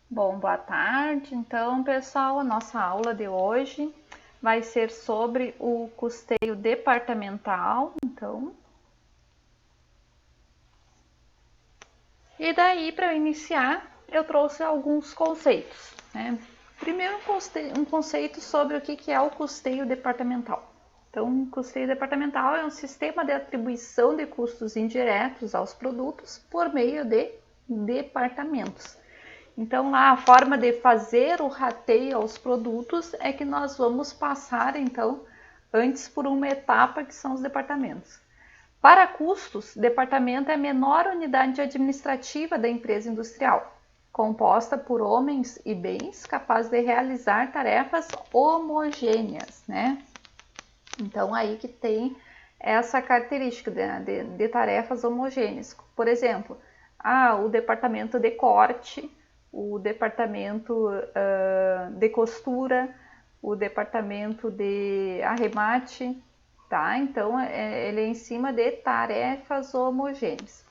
Bom, boa tarde. Então, pessoal, a nossa aula de hoje vai ser sobre o custeio departamental. E daí, para iniciar, eu trouxe alguns conceitos, né? Primeiro, um conceito sobre o que é o custeio departamental. Então, o custeio departamental é um sistema de atribuição de custos indiretos aos produtos por meio de departamentos. Então, lá a forma de fazer o rateio aos produtos é que nós vamos passar, então, antes por uma etapa que são os departamentos. Para custos, departamento é a menor unidade administrativa da empresa industrial, composta por homens e bens capazes de realizar tarefas homogêneas, né? Então, aí que tem essa característica de tarefas homogêneas. Por exemplo, o departamento de corte, o departamento de costura, o departamento de arremate, tá? Então, ele é em cima de tarefas homogêneas.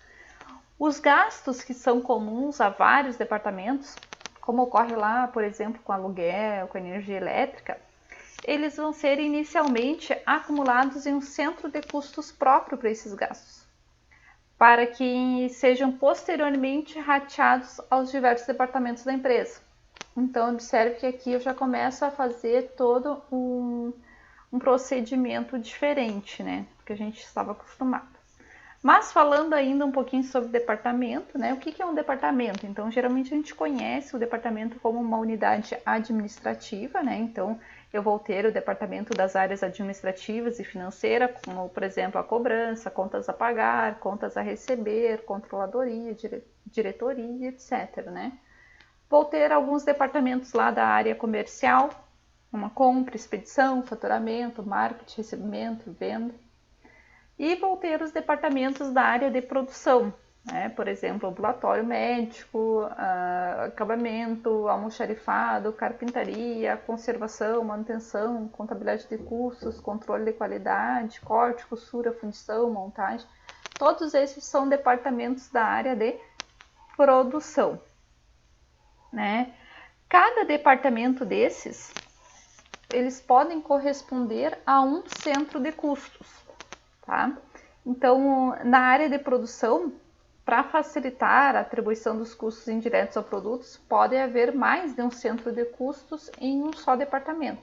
Os gastos que são comuns a vários departamentos, como ocorre lá, por exemplo, com aluguel, com energia elétrica, eles vão ser inicialmente acumulados em um centro de custos próprio para esses gastos, para que sejam posteriormente rateados aos diversos departamentos da empresa. Então, observe que aqui eu já começo a fazer todo um procedimento diferente, né, do que a gente estava acostumado. Mas falando ainda um pouquinho sobre departamento, né? O que é um departamento? Então, geralmente a gente conhece o departamento como uma unidade administrativa, né? Então, eu vou ter o departamento das áreas administrativas e financeiras, como, por exemplo, a cobrança, contas a pagar, contas a receber, controladoria, diretoria, etc, né? Vou ter alguns departamentos lá da área comercial, uma compra, expedição, faturamento, marketing, recebimento, venda. E vou ter os departamentos da área de produção, né? Por exemplo, ambulatório médico, acabamento, almoxarifado, carpintaria, conservação, manutenção, contabilidade de custos, controle de qualidade, corte, costura, fundição, montagem. Todos esses são departamentos da área de produção, né? Cada departamento desses, eles podem corresponder a um centro de custos. Tá? Então, na área de produção, para facilitar a atribuição dos custos indiretos aos produtos, pode haver mais de um centro de custos em um só departamento.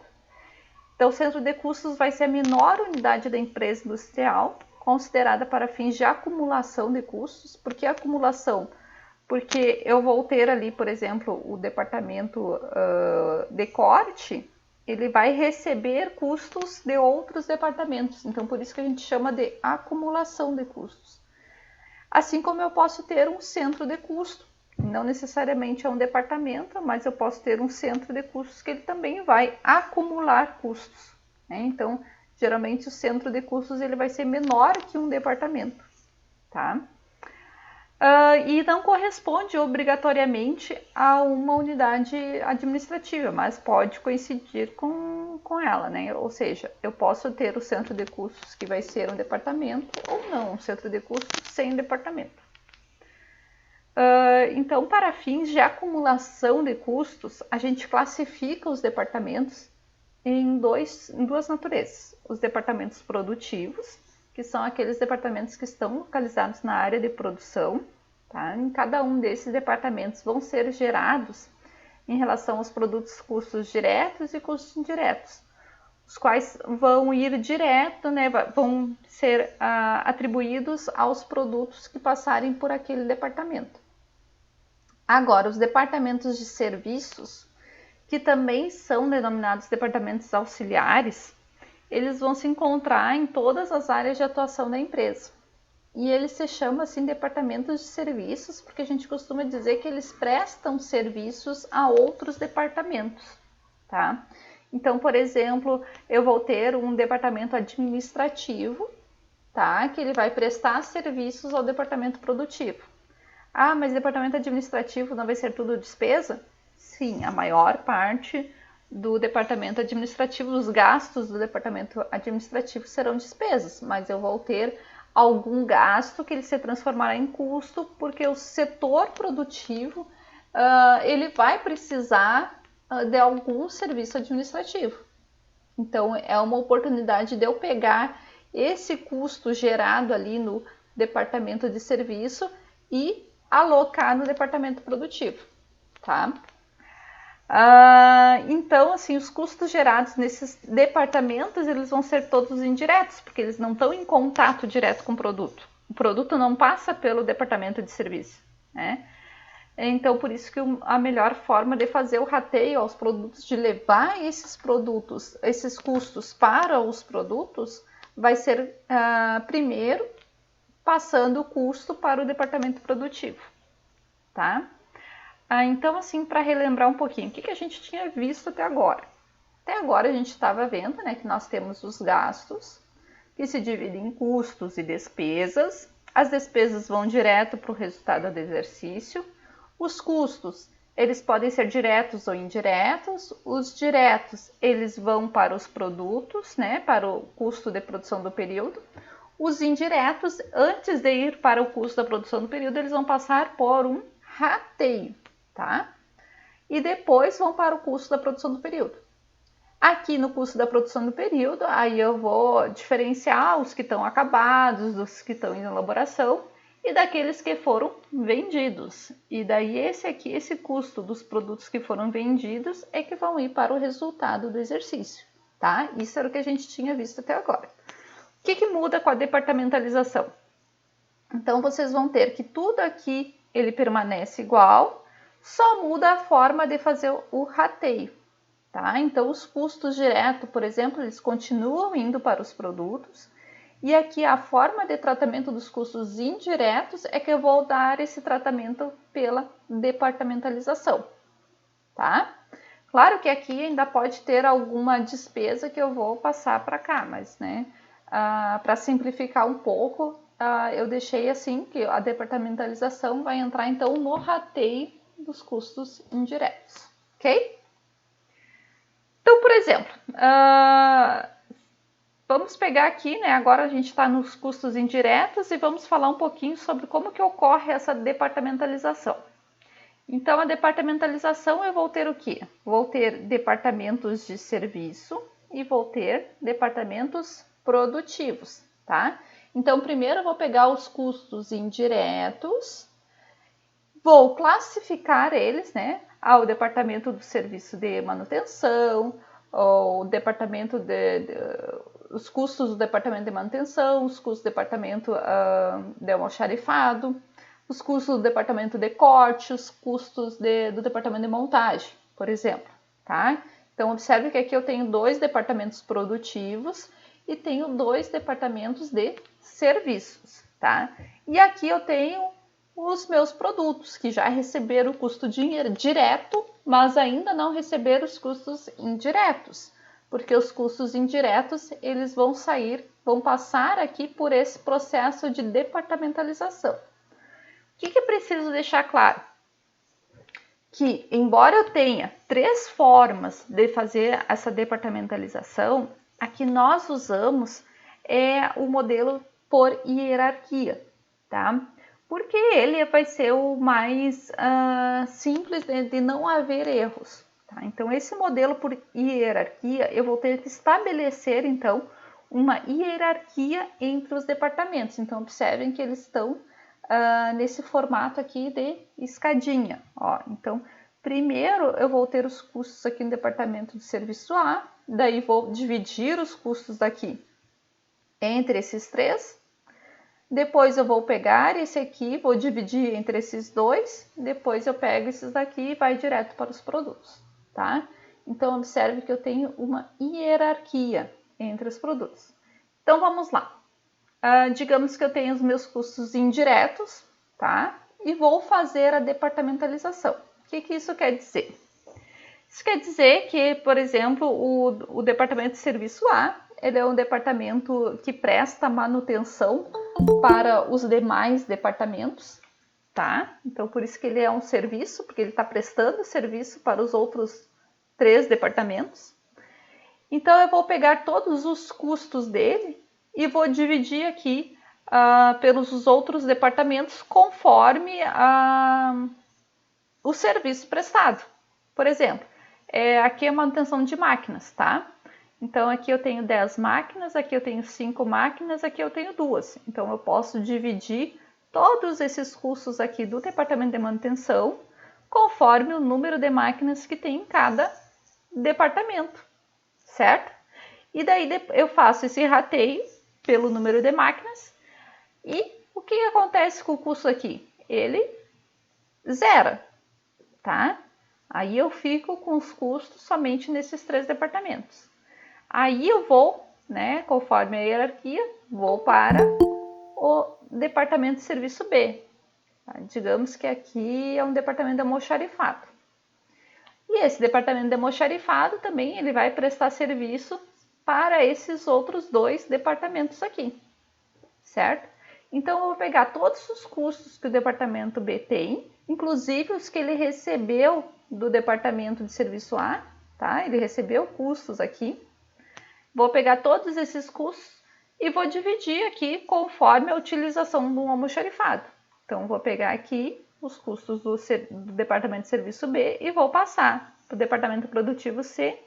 Então, o centro de custos vai ser a menor unidade da empresa industrial, considerada para fins de acumulação de custos. Por que acumulação? Porque eu vou ter ali, por exemplo, o departamento de corte, ele vai receber custos de outros departamentos. Então, por isso que a gente chama de acumulação de custos. Assim como eu posso ter um centro de custo. Não necessariamente é um departamento, mas eu posso ter um centro de custos que ele também vai acumular custos, né? Então, geralmente o centro de custos ele vai ser menor que um departamento, tá? E não corresponde obrigatoriamente a uma unidade administrativa, mas pode coincidir com ela, né? Ou seja, eu posso ter o centro de custos que vai ser um departamento ou não, um centro de custos sem departamento. Então, para fins de acumulação de custos, a gente classifica os departamentos em duas naturezas. Os departamentos produtivos, que são aqueles departamentos que estão localizados na área de produção. Tá? Em cada um desses departamentos vão ser gerados em relação aos produtos custos diretos e custos indiretos, os quais vão ir direto, né, vão ser atribuídos aos produtos que passarem por aquele departamento. Agora, os departamentos de serviços, que também são denominados departamentos auxiliares, eles vão se encontrar em todas as áreas de atuação da empresa. E eles se chamam assim departamentos de serviços, porque a gente costuma dizer que eles prestam serviços a outros departamentos, tá? Então, por exemplo, eu vou ter um departamento administrativo, tá? Que ele vai prestar serviços ao departamento produtivo. Mas departamento administrativo não vai ser tudo despesa? Sim, a maior parte do departamento administrativo, os gastos do departamento administrativo serão despesas, mas eu vou ter algum gasto que ele se transformará em custo, porque o setor produtivo ele vai precisar de algum serviço administrativo. Então, é uma oportunidade de eu pegar esse custo gerado ali no departamento de serviço e alocar no departamento produtivo, tá? Então, assim, os custos gerados nesses departamentos, eles vão ser todos indiretos, porque eles não estão em contato direto com o produto. O produto não passa pelo departamento de serviço, né? Então, por isso que a melhor forma de fazer o rateio aos produtos, de levar esses produtos, esses custos para os produtos, vai ser primeiro passando o custo para o departamento produtivo, tá? Então, assim, para relembrar um pouquinho, o que a gente tinha visto até agora? Até agora a gente estava vendo, né, que nós temos os gastos, que se dividem em custos e despesas. As despesas vão direto para o resultado do exercício. Os custos, eles podem ser diretos ou indiretos. Os diretos, eles vão para os produtos, né, para o custo de produção do período. Os indiretos, antes de ir para o custo da produção do período, eles vão passar por um rateio, tá? E depois vão para o custo da produção do período. Aqui no custo da produção do período, aí eu vou diferenciar os que estão acabados, dos que estão em elaboração e daqueles que foram vendidos. E daí esse custo dos produtos que foram vendidos é que vão ir para o resultado do exercício, tá? Isso era o que a gente tinha visto até agora. O que muda com a departamentalização? Então, vocês vão ter que tudo aqui ele permanece igual, só muda a forma de fazer o rateio. Tá? Então, os custos diretos, por exemplo, eles continuam indo para os produtos. E aqui a forma de tratamento dos custos indiretos é que eu vou dar esse tratamento pela departamentalização. Tá? Claro que aqui ainda pode ter alguma despesa que eu vou passar para cá, mas né, para simplificar um pouco, eu deixei assim que a departamentalização vai entrar então no rateio dos custos indiretos. Ok? Então, por exemplo, vamos pegar aqui, né? Agora a gente está nos custos indiretos e vamos falar um pouquinho sobre como que ocorre essa departamentalização. Então, a departamentalização eu vou ter o quê? Vou ter departamentos de serviço e vou ter departamentos produtivos, tá? Então, primeiro eu vou pegar os custos indiretos, vou classificar eles, né? Ao departamento do serviço de manutenção, o departamento os custos do departamento de manutenção, os custos do departamento de almoxarifado, os custos do departamento de corte, os custos do departamento de montagem, por exemplo, tá? Então, observe que aqui eu tenho 2 departamentos produtivos e tenho 2 departamentos de serviços, tá? E aqui eu tenho os meus produtos, que já receberam o custo direto, mas ainda não receberam os custos indiretos, porque os custos indiretos, eles vão passar aqui por esse processo de departamentalização. O que é preciso deixar claro? Que, embora eu tenha 3 formas de fazer essa departamentalização, a que nós usamos é o modelo por hierarquia, tá? Porque ele vai ser o mais simples de não haver erros. Tá? Então, esse modelo por hierarquia, eu vou ter que estabelecer, então, uma hierarquia entre os departamentos. Então, observem que eles estão nesse formato aqui de escadinha. Ó. Então, primeiro eu vou ter os custos aqui no departamento de serviço A, daí vou dividir os custos daqui entre esses 3. Depois eu vou pegar esse aqui, vou dividir entre esses 2, depois eu pego esses daqui e vai direto para os produtos, tá? Então, observe que eu tenho uma hierarquia entre os produtos. Então, vamos lá. Digamos que eu tenho os meus custos indiretos, tá? E vou fazer a departamentalização. O que isso quer dizer? Isso quer dizer que, por exemplo, o departamento de serviço A, ele é um departamento que presta manutenção para os demais departamentos, tá? Então, por isso que ele é um serviço, porque ele está prestando serviço para os outros 3 departamentos. Então, eu vou pegar todos os custos dele e vou dividir aqui pelos outros departamentos conforme o serviço prestado. Por exemplo, aqui é a manutenção de máquinas, tá? Então, aqui eu tenho 10 máquinas, aqui eu tenho 5 máquinas, aqui eu tenho 2. Então, eu posso dividir todos esses custos aqui do departamento de manutenção conforme o número de máquinas que tem em cada departamento, certo? E daí eu faço esse rateio pelo número de máquinas e o que acontece com o custo aqui? Ele zera, tá? Aí eu fico com os custos somente nesses 3 departamentos. Aí eu vou, né, conforme a hierarquia, vou para o departamento de serviço B. Tá? Digamos que aqui é um departamento de almoxarifado. E esse departamento de almoxarifado também ele vai prestar serviço para esses outros 2 departamentos aqui, certo? Então, eu vou pegar todos os custos que o departamento B tem, inclusive os que ele recebeu do departamento de serviço A, tá? Ele recebeu custos aqui. Vou pegar todos esses custos e vou dividir aqui conforme a utilização do almoxarifado. Então, vou pegar aqui os custos do departamento de serviço B e vou passar para o departamento produtivo C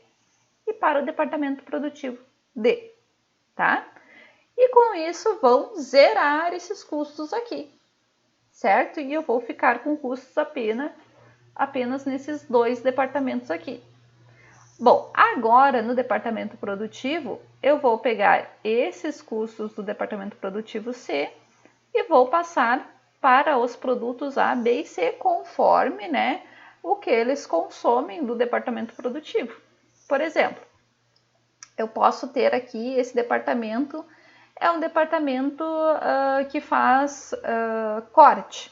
e para o departamento produtivo D, tá? E com isso vão zerar esses custos aqui, certo? E eu vou ficar com custos apenas nesses 2 departamentos aqui. Bom, agora no departamento produtivo, eu vou pegar esses custos do departamento produtivo C e vou passar para os produtos A, B e C, conforme, né, o que eles consomem do departamento produtivo. Por exemplo, eu posso ter aqui esse departamento, é um departamento que faz corte,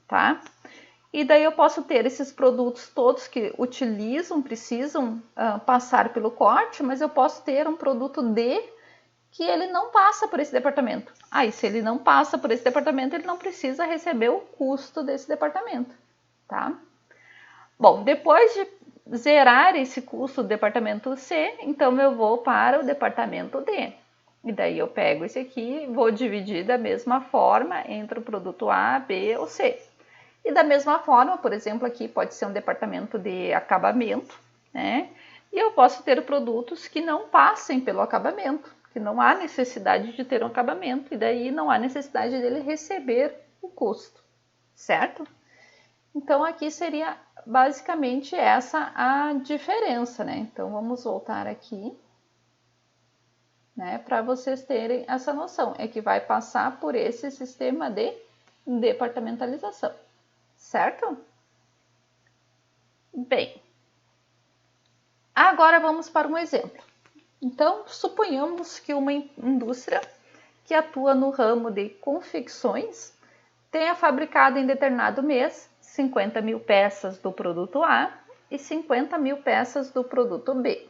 tá? E daí eu posso ter esses produtos todos que precisam passar pelo corte, mas eu posso ter um produto D que ele não passa por esse departamento. Aí, se ele não passa por esse departamento, ele não precisa receber o custo desse departamento, tá? Bom, depois de zerar esse custo do departamento C, então eu vou para o departamento D. E daí eu pego esse aqui e vou dividir da mesma forma entre o produto A, B ou C. E da mesma forma, por exemplo, aqui pode ser um departamento de acabamento, né? E eu posso ter produtos que não passem pelo acabamento, que não há necessidade de ter um acabamento, e daí não há necessidade dele receber o custo, certo? Então, aqui seria basicamente essa a diferença, né? Então, vamos voltar aqui, né? Para vocês terem essa noção, é que vai passar por esse sistema de departamentalização. Certo? Bem, agora vamos para um exemplo. Então, suponhamos que uma indústria que atua no ramo de confecções tenha fabricado em determinado mês 50 mil peças do produto A e 50 mil peças do produto B.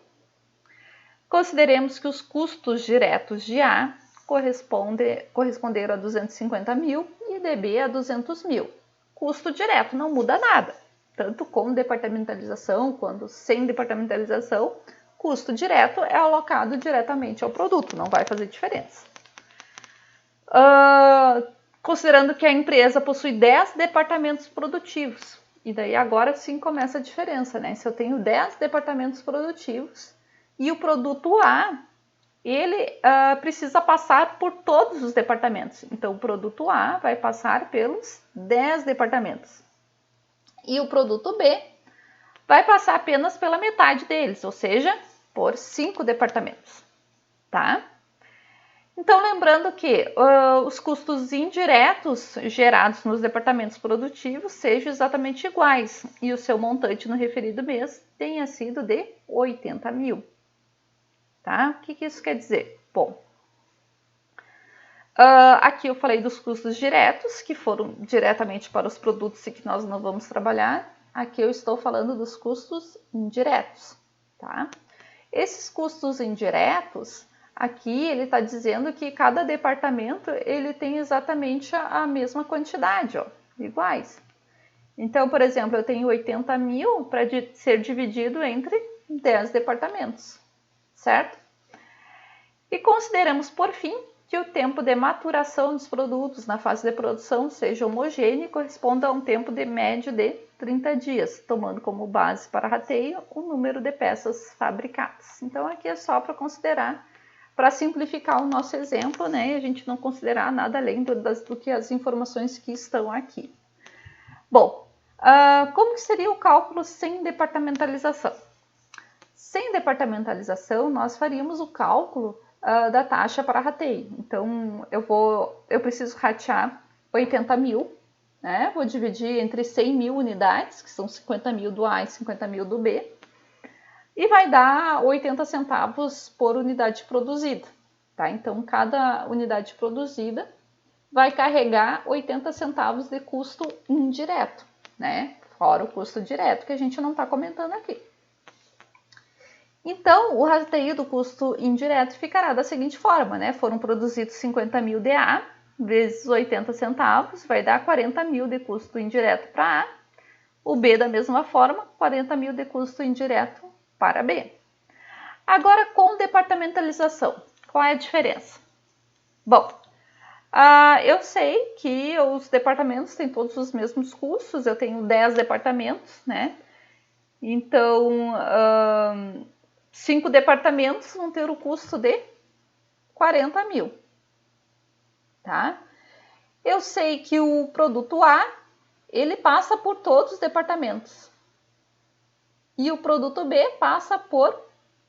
Consideremos que os custos diretos de A corresponderam a 250 mil e de B a 200 mil. Custo direto, não muda nada. Tanto com departamentalização quanto sem departamentalização, custo direto é alocado diretamente ao produto, não vai fazer diferença. Considerando que a empresa possui 10 departamentos produtivos, e daí agora sim começa a diferença, né? Se eu tenho 10 departamentos produtivos e o produto A, ele precisa passar por todos os departamentos. Então, o produto A vai passar pelos 10 departamentos. E o produto B vai passar apenas pela metade deles, ou seja, por 5 departamentos, tá? Então, lembrando que os custos indiretos gerados nos departamentos produtivos sejam exatamente iguais e o seu montante no referido mês tenha sido de 80 mil. Tá? O que isso quer dizer? Bom, aqui eu falei dos custos diretos, que foram diretamente para os produtos e que nós não vamos trabalhar. Aqui eu estou falando dos custos indiretos. Tá? Esses custos indiretos, aqui ele está dizendo que cada departamento ele tem exatamente a mesma quantidade, ó, iguais. Então, por exemplo, eu tenho 80 mil para ser dividido entre 10 departamentos, certo? E consideramos, por fim, que o tempo de maturação dos produtos na fase de produção seja homogêneo e corresponda a um tempo de médio de 30 dias, tomando como base para rateio o número de peças fabricadas. Então, aqui é só para considerar, para simplificar o nosso exemplo, né? A gente não considerar nada além do que as informações que estão aqui. Bom, como que seria o cálculo sem departamentalização? Sem departamentalização, nós faríamos o cálculo da taxa para rateio. Então, eu preciso ratear 80 mil, né? Vou dividir entre 100 mil unidades, que são 50 mil do A e 50 mil do B, e vai dar 80 centavos por unidade produzida, tá? Então, cada unidade produzida vai carregar 80 centavos de custo indireto, né? Fora o custo direto, que a gente não está comentando aqui. Então, o rateio do custo indireto ficará da seguinte forma, né? Foram produzidos 50 mil de A, vezes 80 centavos, vai dar 40 mil de custo indireto para A. O B, da mesma forma, 40 mil de custo indireto para B. Agora, com departamentalização, qual é a diferença? Bom, eu sei que os departamentos têm todos os mesmos custos, eu tenho 10 departamentos, né? Então, 5 departamentos vão ter o custo de 40 mil, tá? Eu sei que o produto A, ele passa por todos os departamentos. E o produto B passa por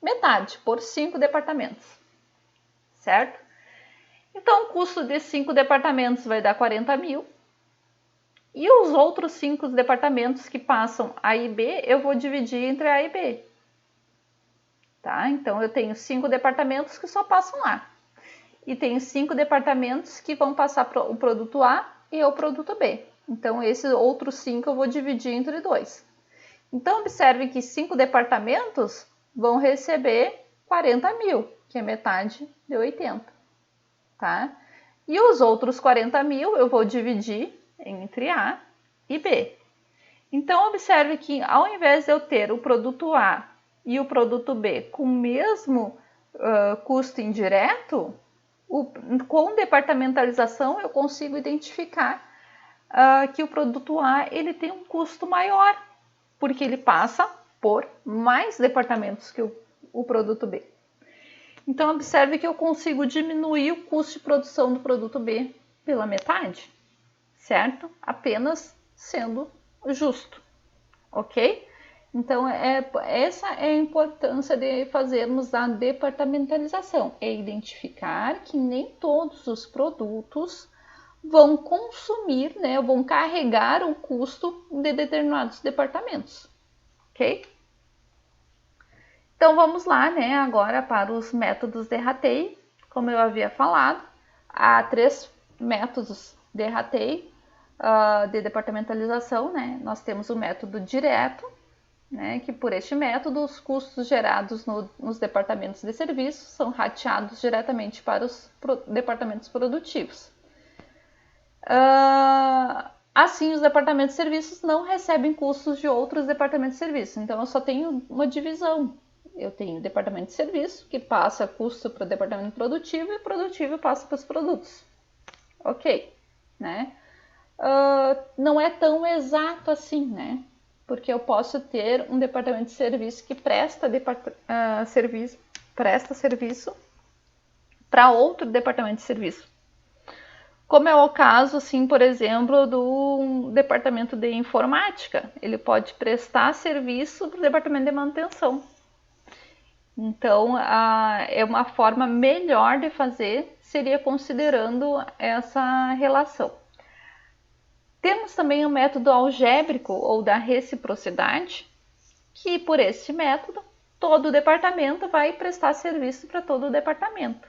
metade, por 5 departamentos, certo? Então, o custo de 5 departamentos vai dar 40 mil. E os outros 5 departamentos que passam A e B, eu vou dividir entre A e B. Tá? Então, eu tenho 5 departamentos que só passam A. E tenho 5 departamentos que vão passar o produto A e o produto B. Então, esses outros 5 eu vou dividir entre 2. Então, observe que 5 departamentos vão receber 40 mil, que é metade de 80. Tá? E os outros 40 mil eu vou dividir entre A e B. Então, observe que ao invés de eu ter o produto A e o produto B com o mesmo custo indireto, com departamentalização eu consigo identificar que o produto A ele tem um custo maior, porque ele passa por mais departamentos que o produto B. Então, observe que eu consigo diminuir o custo de produção do produto B pela metade, certo? Apenas sendo justo, ok? Então, essa é a importância de fazermos a departamentalização, é identificar que nem todos os produtos vão consumir, né, vão carregar o custo de determinados departamentos, ok? Então, vamos lá, né, agora para os métodos de rateio. Como eu havia falado, há 3 métodos de rateio, de departamentalização, né? Nós temos o método direto, né, que por este método os custos gerados nos departamentos de serviço são rateados diretamente para os departamentos produtivos. Assim, os departamentos de serviços não recebem custos de outros departamentos de serviço. Então, eu só tenho uma divisão. Eu tenho o departamento de serviço, que passa custo para o departamento produtivo, e o produtivo passa para os produtos. Ok, né? Não é tão exato assim, né? Porque eu posso ter um departamento de serviço que presta serviço para outro departamento de serviço. Como é o caso, assim, por exemplo, do departamento de informática. Ele pode prestar serviço para o departamento de manutenção. Então, é uma forma melhor de fazer, seria considerando essa relação. Temos também o método algébrico ou da reciprocidade, que por esse método, todo departamento vai prestar serviço para todo o departamento.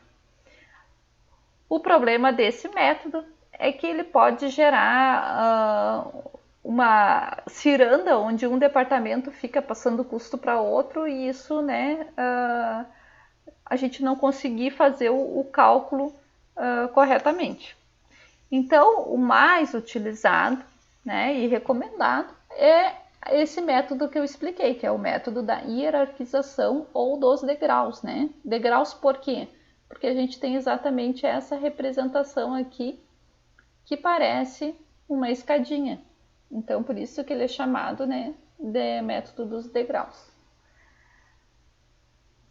O problema desse método é que ele pode gerar uma ciranda onde um departamento fica passando custo para outro e isso, né, a gente não conseguir fazer o cálculo corretamente. Então, o mais utilizado, né, e recomendado é esse método que eu expliquei, que é o método da hierarquização ou dos degraus, né? Degraus por quê? Porque a gente tem exatamente essa representação aqui que parece uma escadinha, Então, por isso que ele é chamado, né, de método dos degraus.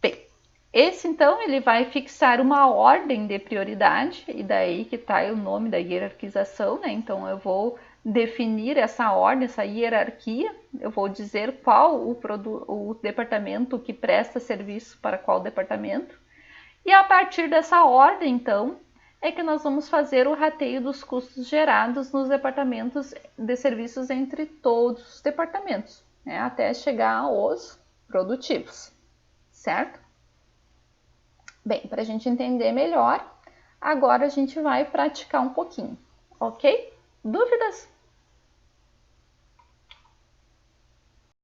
Bem, esse então ele vai fixar uma ordem de prioridade, e daí que está o nome da hierarquização, né? Então eu vou definir essa ordem, essa hierarquia, eu vou dizer qual o departamento que presta serviço para qual departamento, e a partir dessa ordem, então, é que nós vamos fazer o rateio dos custos gerados nos departamentos de serviços entre todos os departamentos, né? Até chegar aos produtivos, certo? Bem, para a gente entender melhor, agora a gente vai praticar um pouquinho, ok? Dúvidas?